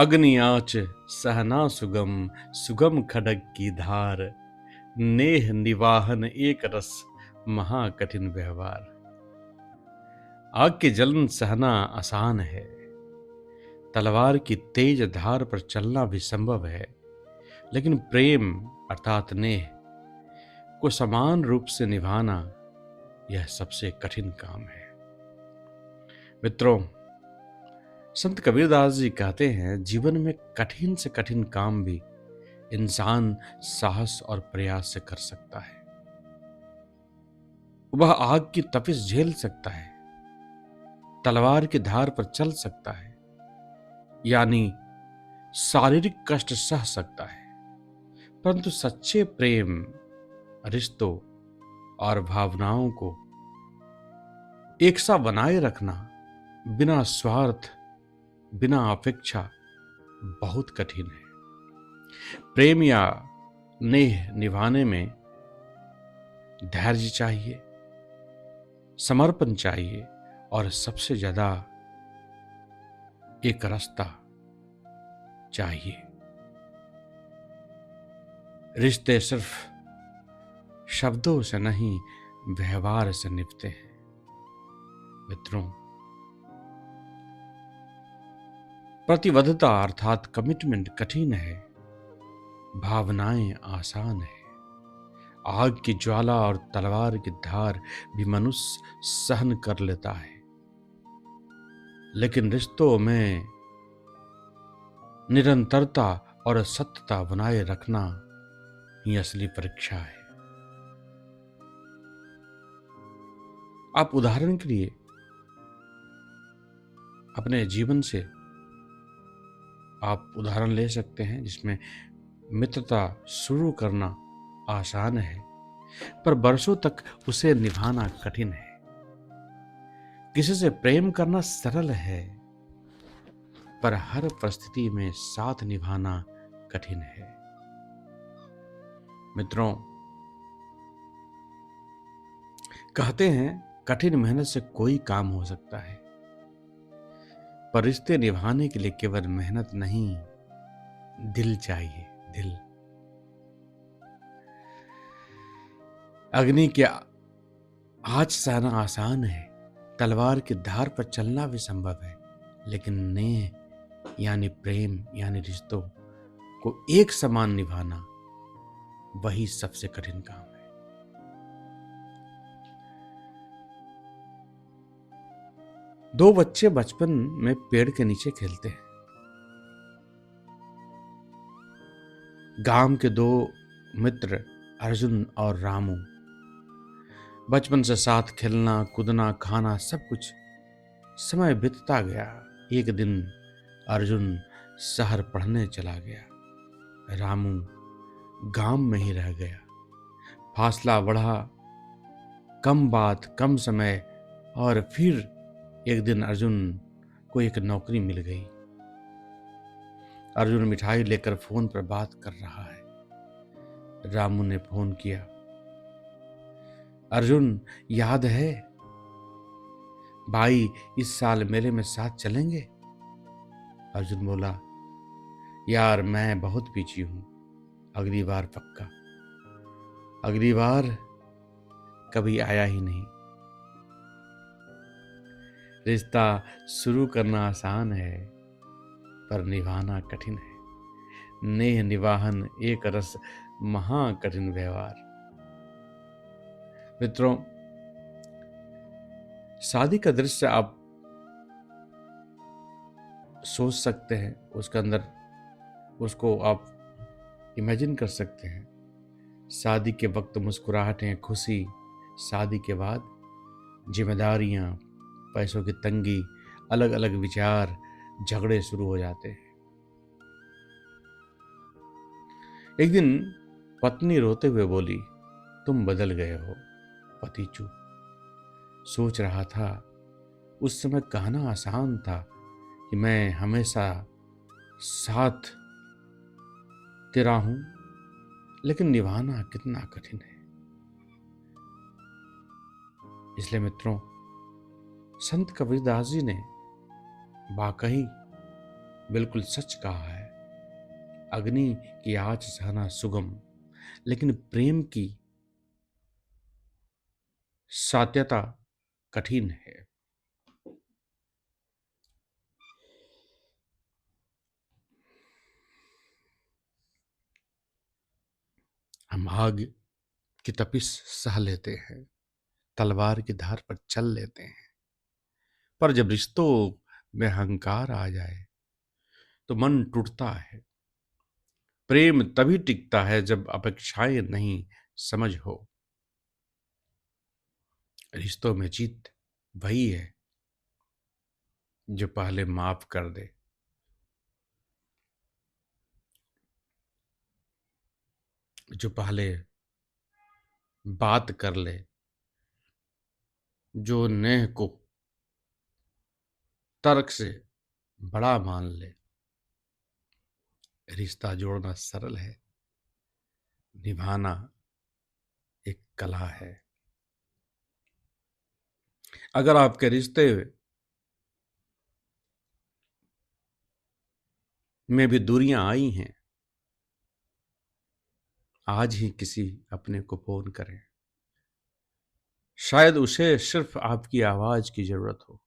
अग्नि आँच सहना सुगम, सुगम खड्ग की धार, नेह निवाहन एक रस, महा कठिन व्यवहार। आग की जलन सहना आसान है, तलवार की तेज धार पर चलना भी संभव है, लेकिन प्रेम अर्थात नेह को समान रूप से निभाना यह सबसे कठिन काम है। मित्रों, संत कबीरदास जी कहते हैं, जीवन में कठिन से कठिन काम भी इंसान साहस और प्रयास से कर सकता है। वह आग की तपिश झेल सकता है, तलवार की धार पर चल सकता है, यानी शारीरिक कष्ट सह सकता है, परंतु सच्चे प्रेम, रिश्तों और भावनाओं को एक सा बनाए रखना बिना स्वार्थ, बिना अपेक्षा बहुत कठिन है। प्रेम या नेह निभाने में धैर्य चाहिए, समर्पण चाहिए और सबसे ज्यादा एक रास्ता चाहिए। रिश्ते सिर्फ शब्दों से नहीं, व्यवहार से निभते हैं। मित्रों, प्रतिबद्धता अर्थात कमिटमेंट कठिन है, भावनाएं आसान है। आग की ज्वाला और तलवार की धार भी मनुष्य सहन कर लेता है, लेकिन रिश्तों में निरंतरता और सत्यता बनाए रखना ही असली परीक्षा है। आप उदाहरण के लिए अपने जीवन से आप उदाहरण ले सकते हैं, जिसमें मित्रता शुरू करना आसान है, पर बरसों तक उसे निभाना कठिन है। किसी से प्रेम करना सरल है, पर हर परिस्थिति में साथ निभाना कठिन है। मित्रों, कहते हैं कठिन मेहनत से कोई काम हो सकता है, पर रिश्ते निभाने के लिए केवल मेहनत नहीं, दिल चाहिए, दिल। अग्नि की आँच सहना आसान है, तलवार की धार पर चलना भी संभव है, लेकिन नेह यानी प्रेम यानी रिश्तों को एक समान निभाना वही सबसे कठिन काम है। दो बच्चे बचपन में पेड़ के नीचे खेलते हैं। गांव के दो मित्र अर्जुन और रामू, बचपन से साथ खेलना, कूदना, खाना सब कुछ। समय बीतता गया। एक दिन अर्जुन शहर पढ़ने चला गया, रामू गांव में ही रह गया। फासला बढ़ा, कम बात, कम समय, और फिर एक दिन अर्जुन को एक नौकरी मिल गई। अर्जुन मिठाई लेकर फोन पर बात कर रहा है। रामू ने फोन किया, अर्जुन याद है भाई, इस साल मेले में साथ चलेंगे? अर्जुन बोला, यार मैं बहुत पीछे हूं, अगली बार पक्का। अगली बार कभी आया ही नहीं। रिश्ता शुरू करना आसान है, पर निभाना कठिन है। नेह निवाहन एक रस, महा कठिन व्यवहार। मित्रों, शादी का दृश्य आप सोच सकते हैं, उसके अंदर उसको आप इमेजिन कर सकते हैं। शादी के वक्त मुस्कुराहटें, खुशी, शादी के बाद जिम्मेदारियां, पैसों की तंगी, अलग अलग विचार, झगड़े शुरू हो जाते हैं। एक दिन पत्नी रोते हुए बोली, तुम बदल गए हो। पति चुप। सोच रहा था, उस समय कहना आसान था कि मैं हमेशा साथ तेरा हूं, लेकिन निभाना कितना कठिन है। इसलिए मित्रों, संत कबीरदास जी ने वाकई बिल्कुल सच कहा है। अग्नि की आँच सहना सुगम, लेकिन प्रेम की सात्यता कठिन है। हम आग की तपिश सह लेते हैं, तलवार की धार पर चल लेते हैं, पर जब रिश्तों में अहंकार आ जाए तो मन टूटता है। प्रेम तभी टिकता है जब अपेक्षाएं नहीं, समझ हो। रिश्तों में जीत वही है जो पहले माफ कर दे, जो पहले बात कर ले, जो नेह को तर्क से बड़ा मान ले। रिश्ता जोड़ना सरल है, निभाना एक कला है। अगर आपके रिश्ते में भी दूरियां आई हैं, आज ही किसी अपने को फोन करें। शायद उसे सिर्फ आपकी आवाज की जरूरत हो।